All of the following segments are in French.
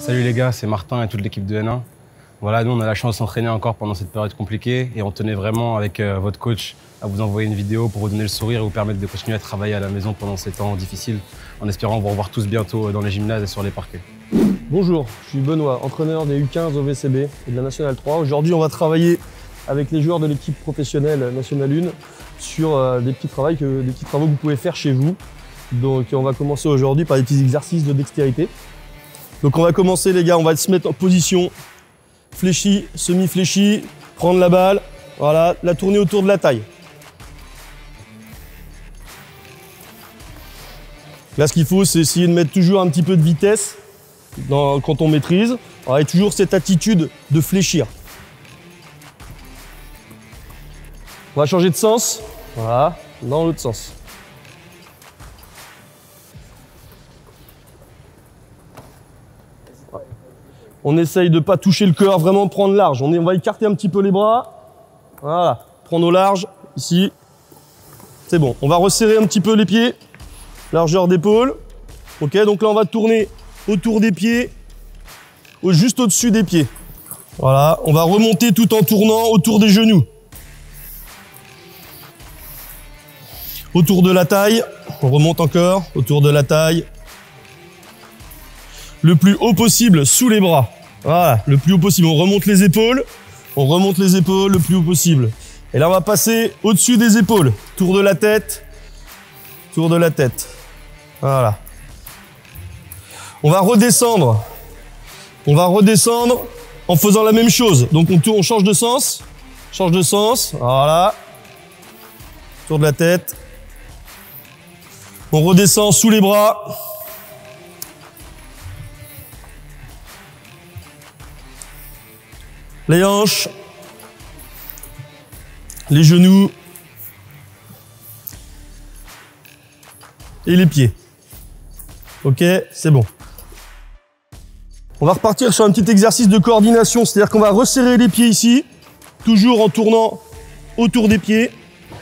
Salut les gars, c'est Martin et toute l'équipe de N1. Voilà, nous on a la chance de s'entraîner encore pendant cette période compliquée et on tenait vraiment avec votre coach à vous envoyer une vidéo pour vous donner le sourire et vous permettre de continuer à travailler à la maison pendant ces temps difficiles, en espérant vous revoir tous bientôt dans les gymnases et sur les parquets. Bonjour, je suis Benoît, entraîneur des U15 au VCB et de la Nationale 3. Aujourd'hui, on va travailler avec les joueurs de l'équipe professionnelle Nationale 1 sur des petits travaux que vous pouvez faire chez vous. Donc on va commencer aujourd'hui par des petits exercices de dextérité. Donc on va commencer les gars, on va se mettre en position fléchie, semi-fléchie, prendre la balle, voilà, la tourner autour de la taille. Là ce qu'il faut c'est essayer de mettre toujours un petit peu de vitesse quand on maîtrise, alors, et toujours cette attitude de fléchir. On va changer de sens, voilà, dans l'autre sens. On essaye de ne pas toucher le cœur, vraiment prendre large. On va écarter un petit peu les bras. Voilà, prendre au large, ici. C'est bon. On va resserrer un petit peu les pieds. Largeur d'épaule. Ok, donc là on va tourner autour des pieds, juste au-dessus des pieds. Voilà, on va remonter tout en tournant autour des genoux. Autour de la taille, on remonte encore, autour de la taille. Le plus haut possible sous les bras. Voilà, le plus haut possible. On remonte les épaules le plus haut possible. Et là, on va passer au-dessus des épaules. Tour de la tête, tour de la tête. Voilà. On va redescendre en faisant la même chose. Donc on change de sens, voilà. Tour de la tête. On redescend sous les bras. Les hanches, les genoux et les pieds. Ok, c'est bon. On va repartir sur un petit exercice de coordination, c'est-à-dire qu'on va resserrer les pieds ici, toujours en tournant autour des pieds.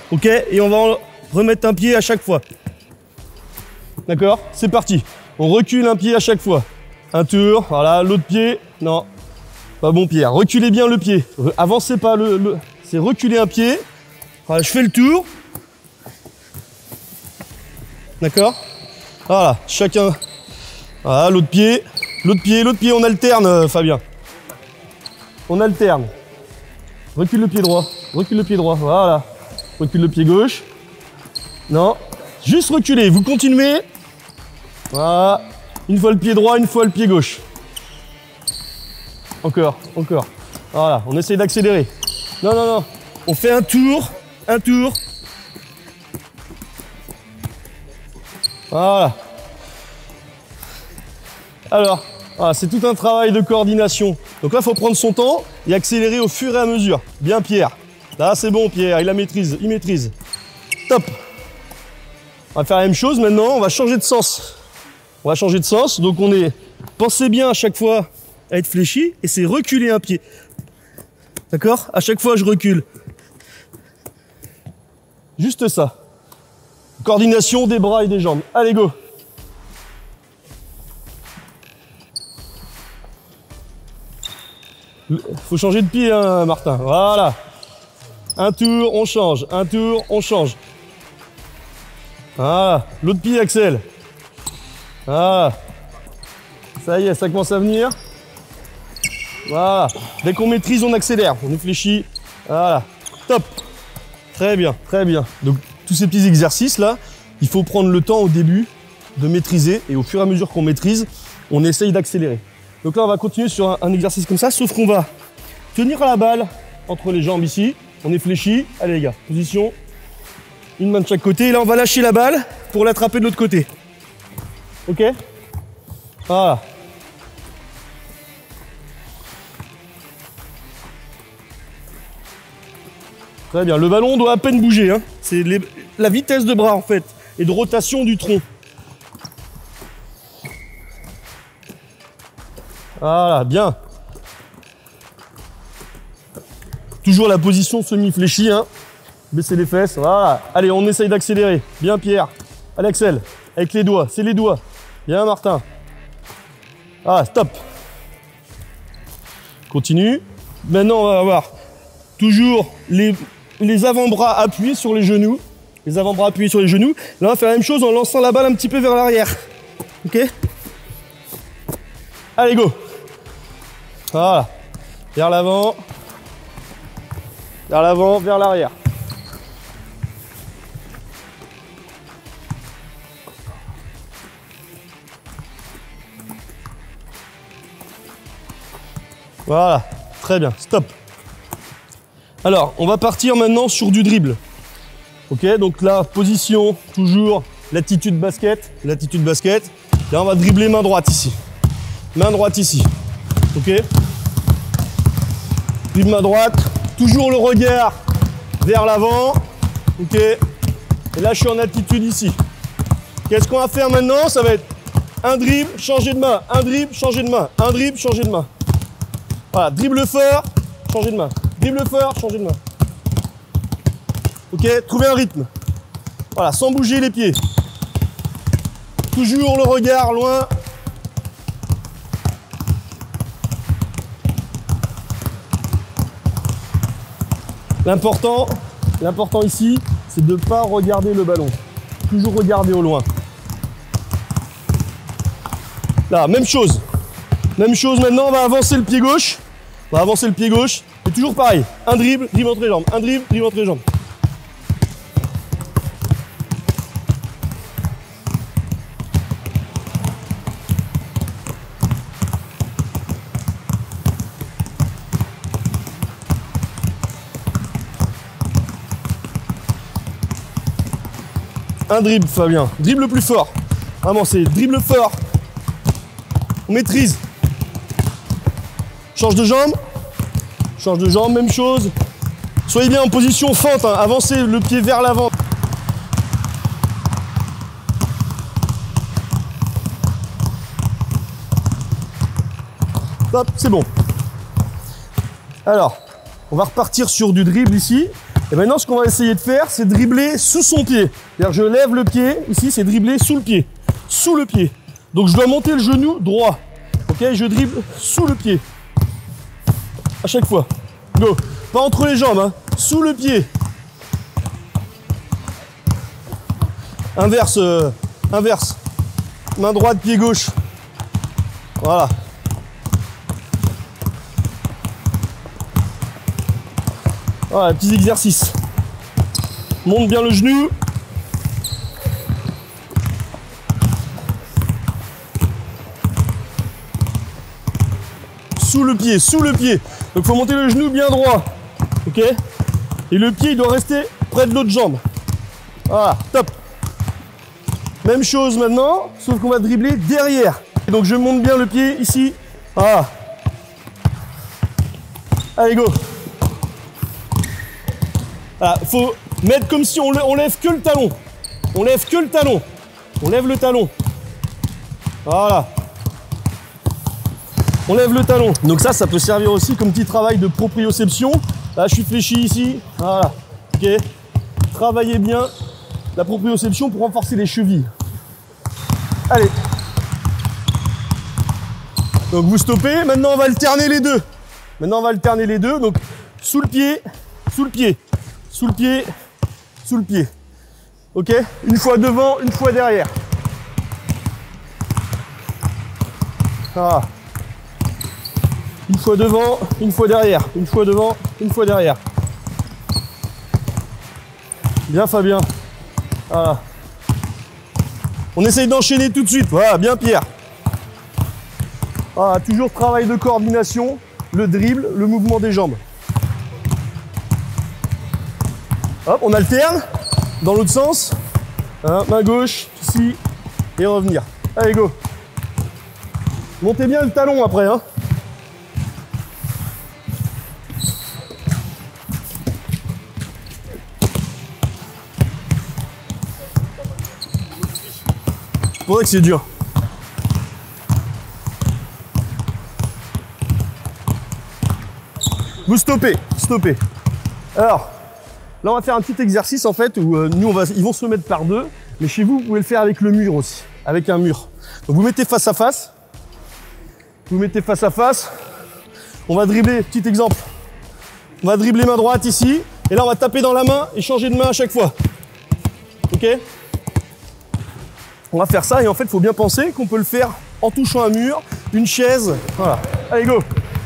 Ok, et on va remettre un pied à chaque fois. D'accord, c'est parti. On recule un pied à chaque fois. Un tour, voilà, l'autre pied, non. Pas bon pied, reculez bien le pied, avancez pas c'est reculer un pied, voilà, je fais le tour, d'accord, voilà, chacun, voilà, l'autre pied, on alterne Fabien, on alterne, recule le pied droit, voilà, recule le pied gauche, non, juste reculer, vous continuez, voilà, une fois le pied droit, une fois le pied gauche. Encore. Voilà, on essaye d'accélérer. Non. On fait un tour. Voilà. Alors, voilà, c'est tout un travail de coordination. Donc là, il faut prendre son temps et accélérer au fur et à mesure. Bien Pierre. Là, c'est bon Pierre, il maîtrise. Top. On va faire la même chose maintenant, on va changer de sens. Donc pensez bien à chaque fois à être fléchi et c'est reculer un pied. D'accord? À chaque fois, je recule. Juste ça. Coordination des bras et des jambes. Allez, go! Faut changer de pied, hein, Martin. Voilà. Un tour, on change. Voilà. L'autre pied, Axel. Voilà. Ça y est, ça commence à venir. Voilà, dès qu'on maîtrise, on accélère, on est fléchi, voilà, top, très bien. Donc tous ces petits exercices là, il faut prendre le temps au début de maîtriser et au fur et à mesure qu'on maîtrise, on essaye d'accélérer. Donc là on va continuer sur un exercice comme ça, sauf qu'on va tenir la balle entre les jambes ici, on est fléchi, allez les gars, position, une main de chaque côté, et là on va lâcher la balle pour l'attraper de l'autre côté, ok, voilà. Très bien, le ballon doit à peine bouger, hein. C'est la vitesse de bras en fait, et de rotation du tronc. Voilà, bien. Toujours la position semi-fléchie, hein. Baissez les fesses, voilà. Allez, on essaye d'accélérer. Bien Pierre. Allez Axel, avec les doigts, c'est les doigts. Bien Martin. Ah, stop. Continue. Maintenant, on va avoir toujours les avant-bras appuyés sur les genoux. Les avant-bras appuyés sur les genoux. Là, on va faire la même chose en lançant la balle un petit peu vers l'arrière. Ok? Allez, go! Voilà. Vers l'avant. Vers l'avant, vers l'arrière. Voilà, très bien, stop. Alors, on va partir maintenant sur du dribble. Ok, donc là, position, toujours l'attitude basket. L'attitude basket. Là, on va dribbler main droite ici. Main droite ici. Ok. Dribble main droite. Toujours le regard vers l'avant. Ok. Et là, je suis en attitude ici. Qu'est-ce qu'on va faire maintenant? Ça va être un dribble, changer de main. Un dribble, changer de main. Un dribble, changer de main. Voilà, dribble fort, changer de main. Dribble fort, changer de main. Ok, trouvez un rythme. Voilà, sans bouger les pieds. Toujours le regard loin. L'important ici, c'est de ne pas regarder le ballon. Toujours regarder au loin. Là, même chose. Même chose maintenant, on va avancer le pied gauche. On va avancer le pied gauche. Et toujours pareil. Un dribble, dribble entre les jambes. Un dribble, dribble entre les jambes. Un dribble, Fabien. Dribble plus fort. Vraiment, c'est dribble fort. On maîtrise. Change de jambe. Change de jambe, même chose. Soyez bien en position fente. Hein. Avancez le pied vers l'avant. Hop, c'est bon. Alors, on va repartir sur du dribble ici. Et maintenant, ce qu'on va essayer de faire, c'est dribbler sous son pied. C'est-à-dire, je lève le pied. Ici, c'est dribbler sous le pied. Sous le pied. Donc, je dois monter le genou droit. Ok, je dribble sous le pied. À chaque fois. Go. Pas entre les jambes, hein. Sous le pied. Inverse. Inverse. Main droite, pied gauche. Voilà. Voilà, petits exercices. Monte bien le genou. Sous le pied, sous le pied. Donc il faut monter le genou bien droit. Ok? Et le pied, il doit rester près de l'autre jambe. Voilà, top. Même chose maintenant, sauf qu'on va dribbler derrière. Donc je monte bien le pied ici. Voilà. Allez, go. Voilà, faut mettre comme si on lève que le talon. On lève que le talon. On lève le talon. Voilà. On lève le talon. Donc ça peut servir aussi comme petit travail de proprioception. Là, je suis fléchi ici. Voilà. Ok. Travaillez bien la proprioception pour renforcer les chevilles. Allez. Donc vous stoppez. Maintenant, on va alterner les deux. Maintenant, on va alterner les deux. Donc sous le pied, sous le pied. Sous le pied, sous le pied. Ok? Une fois devant, une fois derrière. Ah. Une fois devant, une fois derrière. Une fois devant, une fois derrière. Bien Fabien. Voilà. On essaye d'enchaîner tout de suite. Voilà, bien Pierre. Voilà, toujours travail de coordination, le dribble, le mouvement des jambes. Hop, on alterne dans l'autre sens. Hein, main gauche, ici, et revenir. Allez, go. Montez bien le talon après. Hein. C'est pour ça que c'est dur. Vous stoppez, stoppez. Alors, là, on va faire un petit exercice en fait où nous, ils vont se mettre par deux, mais chez vous, vous pouvez le faire avec le mur aussi, avec un mur. Donc vous mettez face à face, vous mettez face à face, On va dribbler, petit exemple. On va dribbler main droite ici. Et là, on va taper dans la main et changer de main à chaque fois. Ok? On va faire ça et en fait, il faut bien penser qu'on peut le faire en touchant un mur, une chaise. Voilà. Allez, go!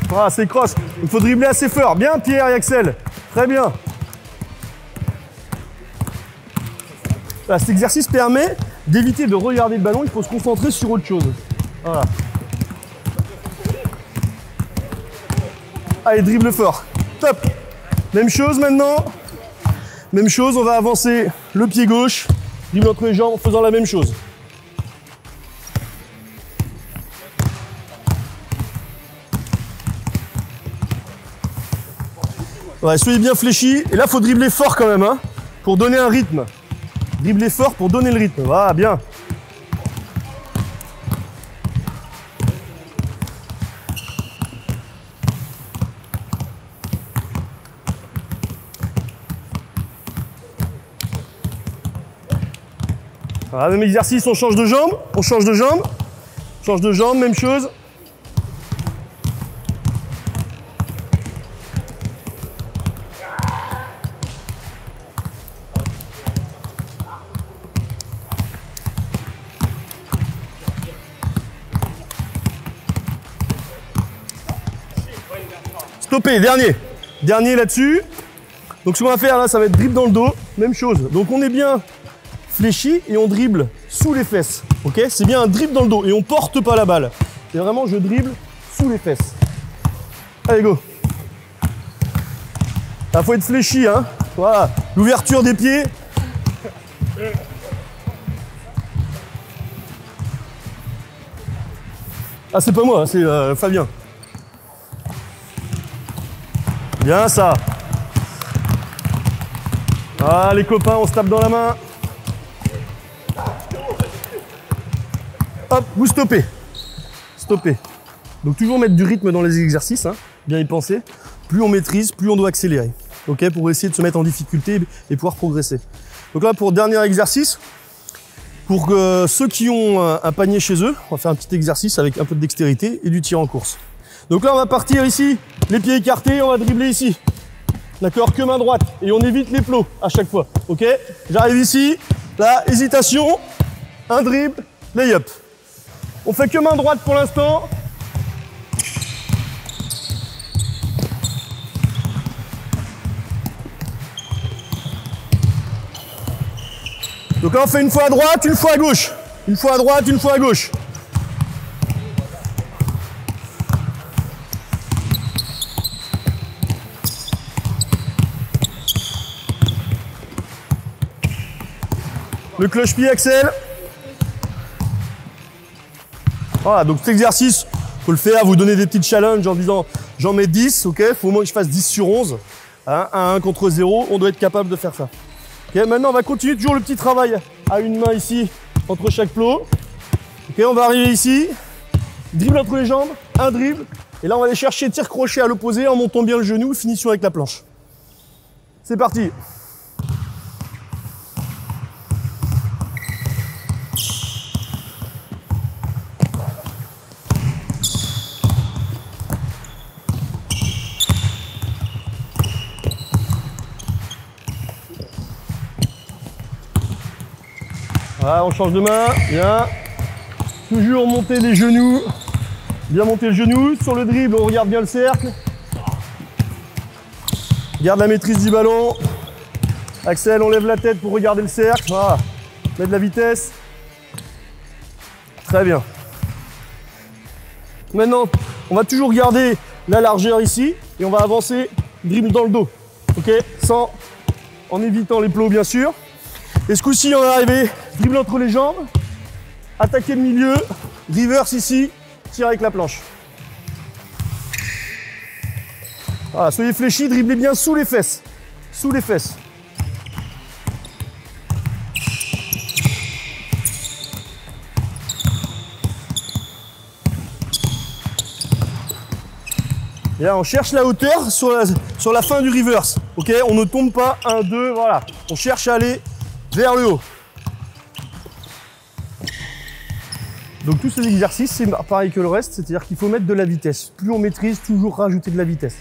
Voilà, c'est cross. Il faut dribbler assez fort. Bien, Pierre et Axel. Très bien. Voilà, cet exercice permet d'éviter de regarder le ballon. Il faut se concentrer sur autre chose. Voilà. Allez, dribble fort. Top. Même chose maintenant. Même chose, on va avancer le pied gauche. Dribble entre les jambes en faisant la même chose. Ouais, soyez bien fléchis. Et là, il faut dribbler fort quand même, hein, pour donner un rythme. Dribbler fort pour donner le rythme. Voilà, bien. Voilà, même exercice, on change de jambe. On change de jambe. Change de jambe, même chose. Stoppé, dernier là-dessus. Donc ce qu'on va faire là, ça va être dribble dans le dos, même chose. Donc on est bien fléchi et on dribble sous les fesses. Ok, c'est bien un dribble dans le dos et on porte pas la balle. C'est vraiment je dribble sous les fesses. Allez go. Là faut être fléchi, hein. Voilà, l'ouverture des pieds. Ah c'est pas moi, c'est Fabien. Bien ça. Ah les copains, on se tape dans la main. Hop, vous stoppez. Stoppez. Donc toujours mettre du rythme dans les exercices, hein, bien y penser. Plus on maîtrise, plus on doit accélérer. Ok, pour essayer de se mettre en difficulté et pouvoir progresser. Donc là, pour le dernier exercice, pour ceux qui ont un panier chez eux, on va faire un petit exercice avec un peu de dextérité et du tir en course. Donc là, on va partir ici, les pieds écartés, on va dribbler ici. D'accord, que main droite. Et on évite les plots à chaque fois. Ok, j'arrive ici, là, hésitation, un dribble, lay-up. On fait que main droite pour l'instant. Donc là, on fait une fois à droite, une fois à gauche. Une fois à droite, une fois à gauche. Le cloche-pied, Axel. Voilà, donc cet exercice, faut le faire, vous donner des petits challenges en disant j'en mets 10, ok, faut au moins que je fasse 10 sur 11. Hein, 1 contre 0, on doit être capable de faire ça. Ok, maintenant on va continuer toujours le petit travail à une main ici, entre chaque plot. Ok, on va arriver ici, dribble entre les jambes, un dribble, et là on va aller chercher tir crochet à l'opposé en montant bien le genou, finition avec la planche. C'est parti. Voilà, on change de main, bien. Toujours monter les genoux. Bien monter le genou. Sur le dribble, on regarde bien le cercle. Garde la maîtrise du ballon. Axel, on lève la tête pour regarder le cercle. Voilà. Mets de la vitesse. Très bien. Maintenant, on va toujours garder la largeur ici. Et on va avancer, dribble dans le dos. Ok, en évitant les plots, bien sûr. Et ce coup-ci, on va arriver, dribble entre les jambes, attaquer le milieu, reverse ici, tire avec la planche. Voilà, soyez fléchis, dribblez bien sous les fesses. Sous les fesses. Bien, on cherche la hauteur sur la fin du reverse. Ok, on ne tombe pas, 1, 2, voilà. On cherche à aller vers le haut. Donc tous ces exercices, c'est pareil que le reste, c'est-à-dire qu'il faut mettre de la vitesse. Plus on maîtrise, toujours rajouter de la vitesse.